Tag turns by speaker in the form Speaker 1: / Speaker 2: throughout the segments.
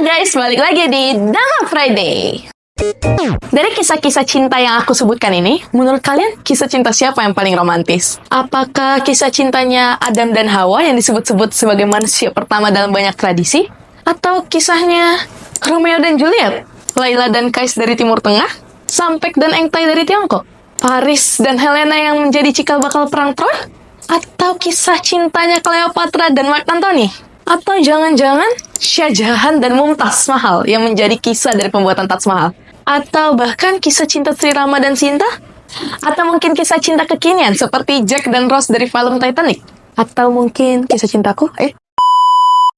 Speaker 1: guys, balik lagi di Dama Friday. Dari kisah-kisah cinta yang aku sebutkan ini, menurut kalian kisah cinta siapa yang paling romantis? Apakah kisah cintanya Adam dan Hawa yang disebut-sebut sebagai manusia pertama dalam banyak tradisi? Atau kisahnya Romeo dan Juliet, Laila dan Kais dari Timur Tengah, Sampek dan Engtai dari Tiongkok, Paris dan Helena yang menjadi cikal bakal perang Troy? Atau kisah cintanya Cleopatra dan Mark Antony? Atau jangan-jangan Shah Jahan dan Mumtaz Mahal yang menjadi kisah dari pembuatan Taj Mahal? Atau bahkan kisah cinta Sri Rama dan Sinta? Atau mungkin kisah cinta kekinian seperti Jack dan Rose dari film Titanic? Atau mungkin kisah cintaku?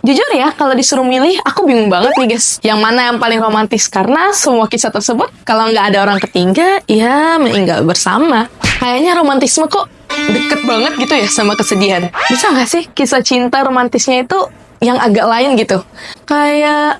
Speaker 1: Jujur ya, kalau disuruh milih, aku bingung banget nih guys. Yang mana yang paling romantis? Karena semua kisah tersebut, kalau nggak ada orang ketiga, ya meninggal bersama. Kayaknya romantisme kok deket banget gitu ya sama kesedihan. Bisa nggak sih kisah cinta romantisnya itu yang agak lain gitu? Kayak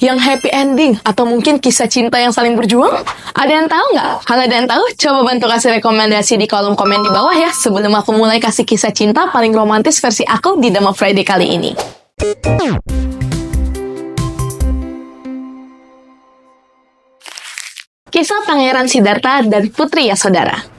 Speaker 1: yang happy ending, atau mungkin kisah cinta yang saling berjuang? Ada yang tahu nggak? Kalau ada yang tahu, coba bantu kasih rekomendasi di kolom komen di bawah ya, sebelum aku mulai kasih kisah cinta paling romantis versi aku di Dama Friday kali ini. Kisah Pangeran Siddhartha dan Putri Yasodhara.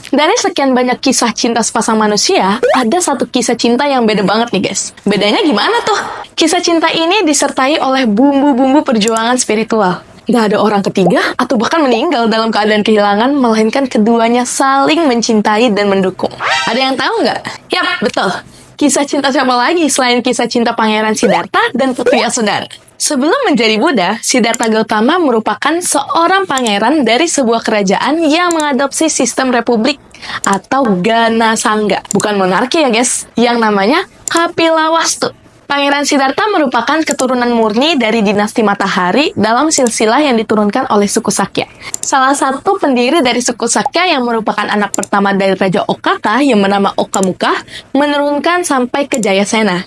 Speaker 1: Dari sekian banyak kisah cinta sepasang manusia, ada satu kisah cinta yang beda banget nih guys. Bedanya gimana tuh? Kisah cinta ini disertai oleh bumbu-bumbu perjuangan spiritual. Gak ada orang ketiga atau bahkan meninggal dalam keadaan kehilangan, melainkan keduanya saling mencintai dan mendukung. Ada yang tahu nggak? Yap, betul. Kisah cinta siapa lagi selain kisah cinta Pangeran Siddhartha dan Putri Yasodhara? Sebelum menjadi Buddha, Siddhartha Gautama merupakan seorang pangeran dari sebuah kerajaan yang mengadopsi sistem republik atau Gana Sangga. Bukan monarki ya guys, yang namanya Kapilawastu. Pangeran Siddhartha merupakan keturunan murni dari dinasti Matahari dalam silsilah yang diturunkan oleh suku Sakya. Salah satu pendiri dari suku Sakya yang merupakan anak pertama dari Raja Okaka yang bernama Okamukha menurunkan sampai ke Jayasena.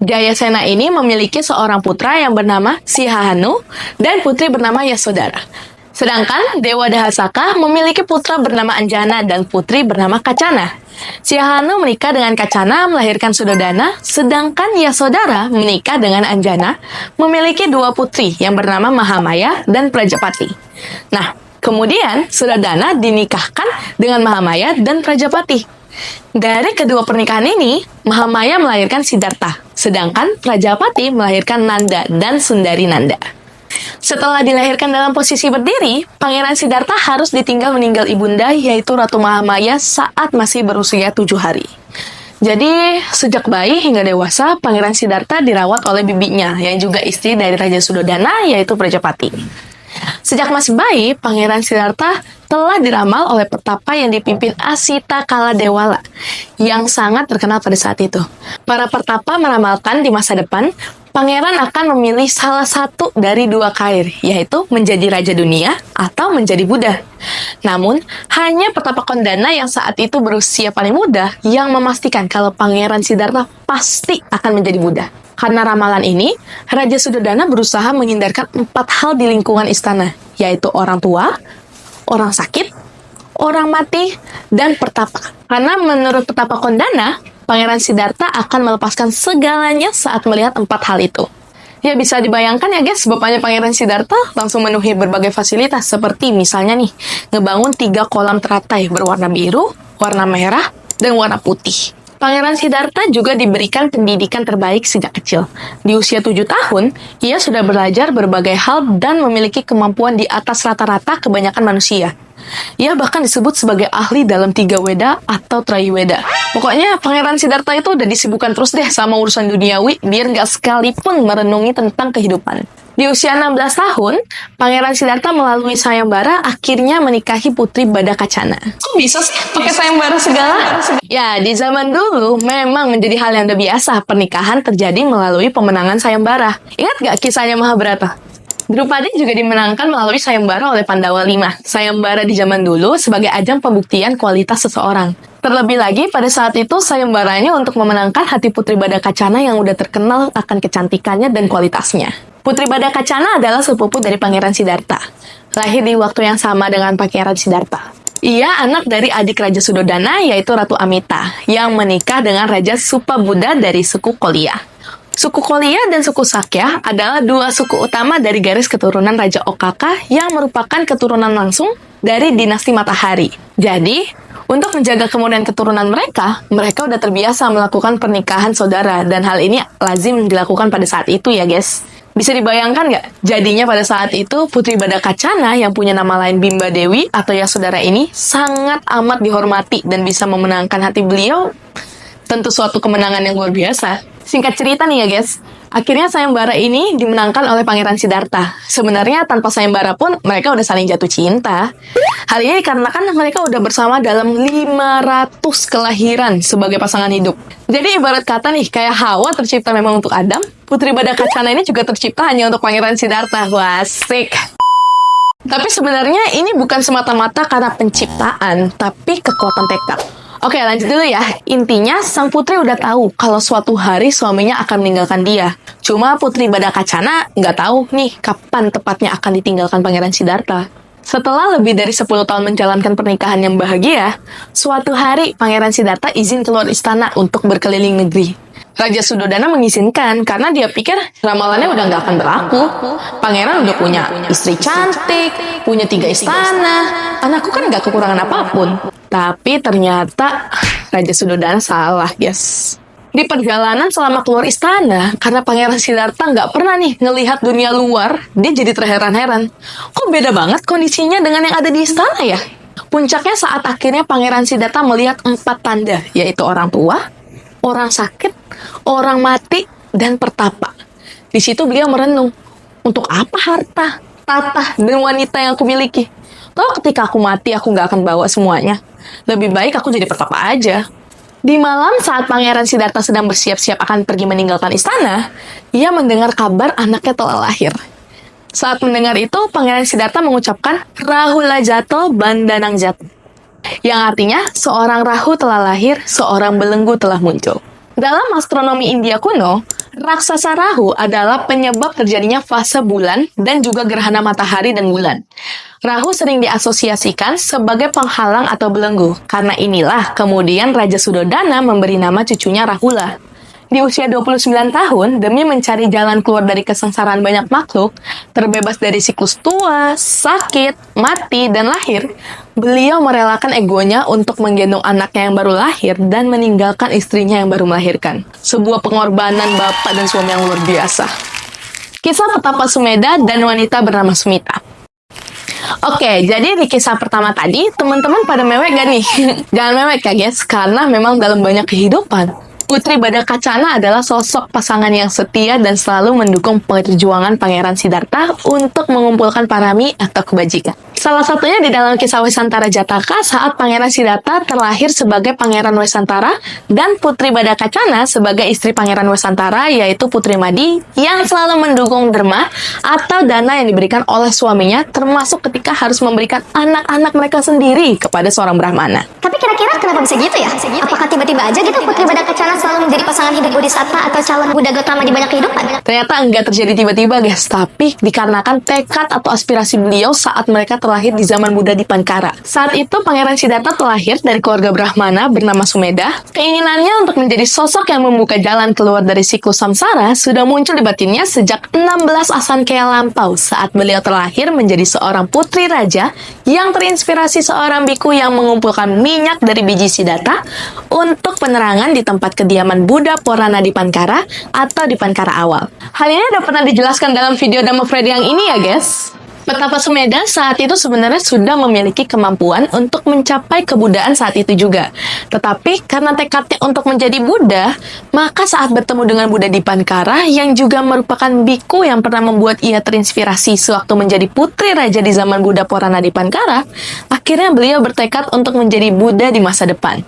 Speaker 1: Jayasena ini memiliki seorang putra yang bernama Sihahanu dan putri bernama Yasodhara. Sedangkan Dewa Dahasaka memiliki putra bernama Anjana dan putri bernama Kacana. Sihahanu menikah dengan Kacana melahirkan Suddhodana, sedangkan Yasodhara menikah dengan Anjana memiliki dua putri yang bernama Mahamaya dan Prajapati. Nah, kemudian Suddhodana dinikahkan dengan Mahamaya dan Prajapati. Dari kedua pernikahan ini, Mahamaya melahirkan Siddhartha, sedangkan Prajapati melahirkan Nanda dan Sundari Nanda. Setelah dilahirkan dalam posisi berdiri, Pangeran Siddhartha harus ditinggal meninggal ibunda, yaitu Ratu Mahamaya saat masih berusia 7 hari. Jadi, sejak bayi hingga dewasa, Pangeran Siddhartha dirawat oleh bibinya, yang juga istri dari Raja Suddhodana, yaitu Prajapati. Sejak masih bayi, Pangeran Siddhartha telah diramal oleh petapa yang dipimpin Asita Kaladewala, yang sangat terkenal pada saat itu. Para petapa meramalkan di masa depan, Pangeran akan memilih salah satu dari dua karir, yaitu menjadi Raja Dunia atau menjadi Buddha. Namun, hanya petapa Kondana yang saat itu berusia paling muda yang memastikan kalau Pangeran Siddhartha pasti akan menjadi Buddha. Karena ramalan ini, Raja Suddhodana berusaha menghindarkan 4 hal di lingkungan istana, yaitu orang tua, orang sakit, orang mati, dan pertapa. Karena menurut petapa Kondana, Pangeran Siddhartha akan melepaskan segalanya saat melihat 4 hal itu. Ya bisa dibayangkan ya guys, bapaknya Pangeran Siddhartha langsung memenuhi berbagai fasilitas, seperti misalnya nih, ngebangun 3 kolam teratai berwarna biru, warna merah, dan warna putih. Pangeran Siddhartha juga diberikan pendidikan terbaik sejak kecil. Di usia 7 tahun, ia sudah belajar berbagai hal dan memiliki kemampuan di atas rata-rata kebanyakan manusia. Ia bahkan disebut sebagai ahli dalam 3 Weda atau Trayuweda. Pokoknya Pangeran Siddhartha itu udah disibukkan terus deh sama urusan duniawi, biar nggak sekalipun merenungi tentang kehidupan. Di usia 16 tahun, Pangeran Siddhartha melalui sayembara akhirnya menikahi putri Badakacana. Kok bisa sih pakai sayembara segala? Ya, di zaman dulu memang menjadi hal yang udah biasa pernikahan terjadi melalui pemenangan sayembara. Ingat gak kisahnya Mahabharata? Drupadi juga dimenangkan melalui sayembara oleh Pandawa 5. Sayembara di zaman dulu sebagai ajang pembuktian kualitas seseorang. Terlebih lagi, pada saat itu sayembaranya untuk memenangkan hati Putri Badakacana yang udah terkenal akan kecantikannya dan kualitasnya. Putri Badakacana adalah sepupu dari Pangeran Siddhartha. Lahir di waktu yang sama dengan Pangeran Siddhartha. Ia anak dari adik Raja Suddhodana, yaitu Ratu Amita, yang menikah dengan Raja Supabuddha dari suku Kolya. Suku Kolia dan suku Sakya adalah dua suku utama dari garis keturunan Raja Okaka yang merupakan keturunan langsung dari dinasti Matahari. Jadi, untuk menjaga kemudian keturunan mereka udah terbiasa melakukan pernikahan saudara, dan hal ini lazim dilakukan pada saat itu ya guys. Bisa dibayangkan nggak? Jadinya pada saat itu Putri Badakacana yang punya nama lain Bimba Dewi atau Yasodhara ini sangat amat dihormati dan bisa memenangkan hati beliau. Tentu suatu kemenangan yang luar biasa. Singkat cerita nih ya guys, akhirnya sayembara ini dimenangkan oleh Pangeran Siddhartha. Sebenarnya tanpa sayembara pun mereka udah saling jatuh cinta. Hal ini dikarenakan mereka udah bersama dalam 500 kelahiran sebagai pasangan hidup. Jadi ibarat kata nih, kayak Hawa tercipta memang untuk Adam, Putri Badakacana ini juga tercipta hanya untuk Pangeran Siddhartha. Wah, asik. Tapi sebenarnya ini bukan semata-mata karena penciptaan, tapi kekuatan tekad. Oke, lanjut dulu ya. Intinya, sang putri udah tahu kalau suatu hari suaminya akan meninggalkan dia. Cuma Putri Badakacana nggak tahu nih kapan tepatnya akan ditinggalkan Pangeran Siddhartha. Setelah lebih dari 10 tahun menjalankan pernikahan yang bahagia, suatu hari Pangeran Siddhartha izin keluar istana untuk berkeliling negeri. Raja Sudodana mengizinkan karena dia pikir ramalannya udah nggak akan berlaku. Pangeran udah punya istri cantik, punya 3 istana, anakku kan nggak kekurangan apapun. Tapi ternyata Raja Sudodana salah, guys. Di perjalanan selama keluar istana, karena Pangeran Siddhartha nggak pernah nih ngelihat dunia luar, dia jadi terheran-heran. Kok beda banget kondisinya dengan yang ada di istana ya? Puncaknya saat akhirnya Pangeran Siddhartha melihat 4 tanda, yaitu orang tua, orang sakit, orang mati, dan pertapa. Di situ beliau merenung, untuk apa harta, tahta, dan wanita yang aku miliki? Kalau ketika aku mati, aku nggak akan bawa semuanya. Lebih baik aku jadi pertapa aja. Di malam saat Pangeran Siddhartha sedang bersiap-siap akan pergi meninggalkan istana, ia mendengar kabar anaknya telah lahir. Saat mendengar itu, Pangeran Siddhartha mengucapkan Rahula Jato Bandanang Jato, yang artinya seorang Rahu telah lahir, seorang belenggu telah muncul. Dalam astronomi India kuno, raksasa Rahu adalah penyebab terjadinya fase bulan dan juga gerhana matahari dan bulan. Rahu sering diasosiasikan sebagai penghalang atau belenggu. Karena inilah kemudian Raja Sudodana memberi nama cucunya Rahula. Di usia 29 tahun, demi mencari jalan keluar dari kesengsaraan banyak makhluk, terbebas dari siklus tua, sakit, mati, dan lahir, beliau merelakan egonya untuk menggendong anaknya yang baru lahir dan meninggalkan istrinya yang baru melahirkan. Sebuah pengorbanan bapak dan suami yang luar biasa. Kisah Petapa Sumedha dan wanita bernama Sumita. Oke, jadi di kisah pertama tadi, teman-teman pada mewek gak nih? Jangan mewek ya guys, karena memang dalam banyak kehidupan, Putri Badakacana adalah sosok pasangan yang setia dan selalu mendukung perjuangan Pangeran Siddhartha untuk mengumpulkan parami atau kebajikan. Salah satunya di dalam kisah Wesantara Jataka saat Pangeran Siddhartha terlahir sebagai Pangeran Wesantara dan Putri Badakacana sebagai istri Pangeran Wesantara, yaitu Putri Madi, yang selalu mendukung derma atau dana yang diberikan oleh suaminya, termasuk ketika harus memberikan anak-anak mereka sendiri kepada seorang Brahmana.
Speaker 2: Tapi kira-kira kenapa bisa gitu ya? Apakah tiba-tiba aja gitu Putri Badakacana selalu menjadi pasangan hidup Bodhisattva atau calon Buddha Gautama di banyak kehidupan?
Speaker 1: Ternyata enggak terjadi tiba-tiba guys, tapi dikarenakan tekad atau aspirasi beliau saat mereka terlahir di zaman Buddha Dipankara. Saat itu Pangeran Siddhartha terlahir dari keluarga Brahmana bernama Sumedha. Keinginannya untuk menjadi sosok yang membuka jalan keluar dari siklus samsara sudah muncul di batinnya sejak 16 Asankaya lampau saat beliau terlahir menjadi seorang putri raja yang terinspirasi seorang biku yang mengumpulkan minyak dari biji Siddhartha untuk penerangan di tempat kediaman Buddha Purana Dipankara atau Dipankara awal. Hal ini udah pernah dijelaskan dalam video Dhamma Fred yang ini ya guys. Petapa Sumedha saat itu sebenarnya sudah memiliki kemampuan untuk mencapai kebudaan saat itu juga. Tetapi karena tekadnya untuk menjadi Buddha, maka saat bertemu dengan Buddha Dipankara yang juga merupakan biku yang pernah membuat ia terinspirasi sewaktu menjadi putri raja di zaman Buddha Purana Dipankara, akhirnya beliau bertekad untuk menjadi Buddha di masa depan.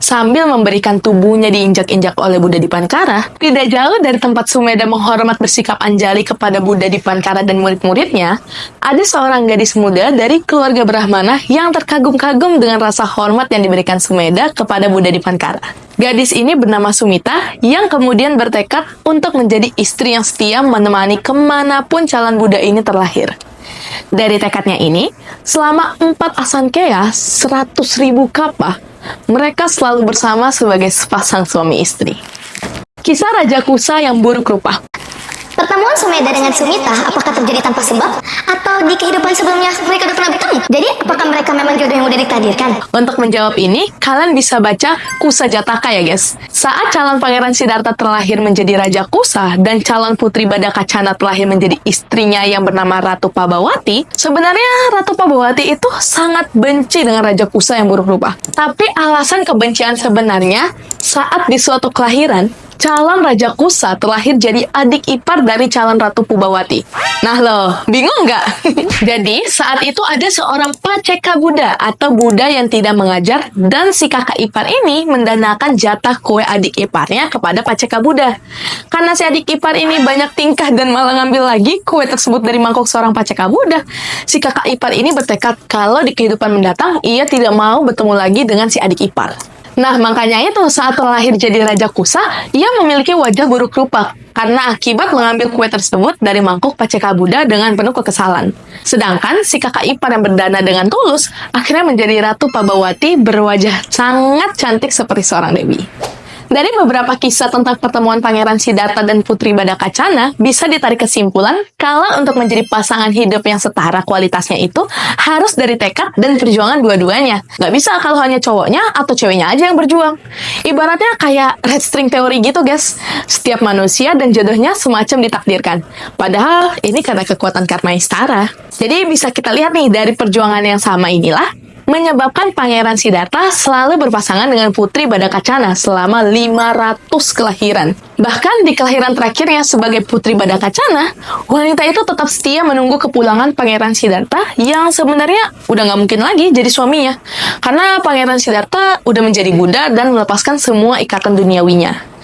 Speaker 1: Sambil memberikan tubuhnya diinjak-injak oleh Buddha Dipankara, tidak jauh dari tempat Sumedha menghormat bersikap anjali kepada Buddha Dipankara dan murid-muridnya, ada seorang gadis muda dari keluarga Brahmana yang terkagum-kagum dengan rasa hormat yang diberikan Sumedha kepada Buddha Dipankara. Gadis ini bernama Sumita yang kemudian bertekad untuk menjadi istri yang setia menemani kemanapun calon Buddha ini terlahir. Dari tekadnya ini, selama 4 Asankaya, 100.000 kapah, mereka selalu bersama sebagai sepasang suami istri. Kisah Raja Kusa yang buruk rupa.
Speaker 2: Pertemuan Sumedha dengan Sumita apakah terjadi tanpa sebab? Atau di kehidupan sebelumnya mereka udah pernah bertemu? Jadi apakah mereka memang jodoh yang udah ditakdirkan?
Speaker 1: Untuk menjawab ini, kalian bisa baca Kusa Jataka ya guys. Saat calon pangeran Siddhartha terlahir menjadi Raja Kusa dan calon putri Badakacana terlahir menjadi istrinya yang bernama Ratu Pabawati, sebenarnya Ratu Pabawati itu sangat benci dengan Raja Kusa yang buruk rupa. Tapi alasan kebencian sebenarnya saat di suatu kelahiran, calon Raja Kusa terlahir jadi adik ipar dari calon Ratu Pubawati. Nah loh, bingung nggak? Jadi, saat itu ada seorang Paceka Buddha atau Buddha yang tidak mengajar dan si kakak ipar ini mendanakan jatah kue adik iparnya kepada Paceka Buddha. Karena si adik ipar ini banyak tingkah dan malah ngambil lagi kue tersebut dari mangkok seorang Paceka Buddha, si kakak ipar ini bertekad kalau di kehidupan mendatang ia tidak mau bertemu lagi dengan si adik ipar. Nah, makanya itu saat terlahir jadi Raja Kusa, ia memiliki wajah buruk rupa karena akibat mengambil kue tersebut dari mangkuk Paceka Buddha dengan penuh kekesalan. Sedangkan si kakak ipar yang berdana dengan tulus akhirnya menjadi Ratu Pabawati berwajah sangat cantik seperti seorang dewi. Dari beberapa kisah tentang pertemuan Pangeran Siddhartha dan Putri Badakacana, bisa ditarik kesimpulan kalau untuk menjadi pasangan hidup yang setara kualitasnya itu harus dari tekad dan perjuangan dua-duanya. Nggak bisa kalau hanya cowoknya atau ceweknya aja yang berjuang. Ibaratnya kayak red string teori gitu guys. Setiap manusia dan jodohnya semacam ditakdirkan. Padahal ini karena kekuatan karma yang setara. Jadi bisa kita lihat nih dari perjuangan yang sama inilah menyebabkan Pangeran Siddhartha selalu berpasangan dengan Putri Badakacana selama 500 kelahiran. Bahkan di kelahiran terakhirnya sebagai Putri Badakacana, wanita itu tetap setia menunggu kepulangan Pangeran Siddhartha yang sebenarnya udah nggak mungkin lagi jadi suaminya. Karena Pangeran Siddhartha udah menjadi Buddha dan melepaskan semua ikatan duniawinya.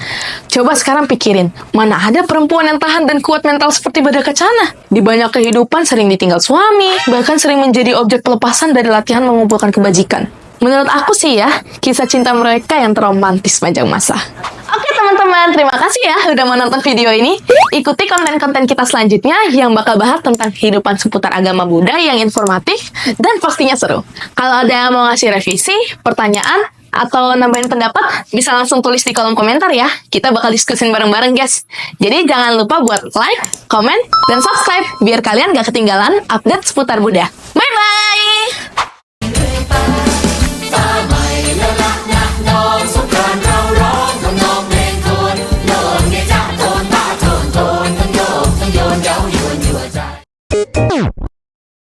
Speaker 1: Coba sekarang pikirin, mana ada perempuan yang tahan dan kuat mental seperti Badakacana? Di banyak kehidupan sering ditinggal suami, bahkan sering menjadi objek pelepasan dari latihan mengumpulkan kebajikan. Menurut aku sih ya, kisah cinta mereka yang terromantis sepanjang masa. Oke teman-teman, terima kasih ya udah menonton video ini. Ikuti konten-konten kita selanjutnya yang bakal bahas tentang kehidupan seputar agama Buddha yang informatif dan pastinya seru. Kalau ada yang mau ngasih revisi, pertanyaan, atau nambahin pendapat, bisa langsung tulis di kolom komentar ya. Kita bakal diskusin bareng-bareng guys. Jadi jangan lupa buat like, komen, dan subscribe biar kalian gak ketinggalan update seputar Buddha. Bye-bye!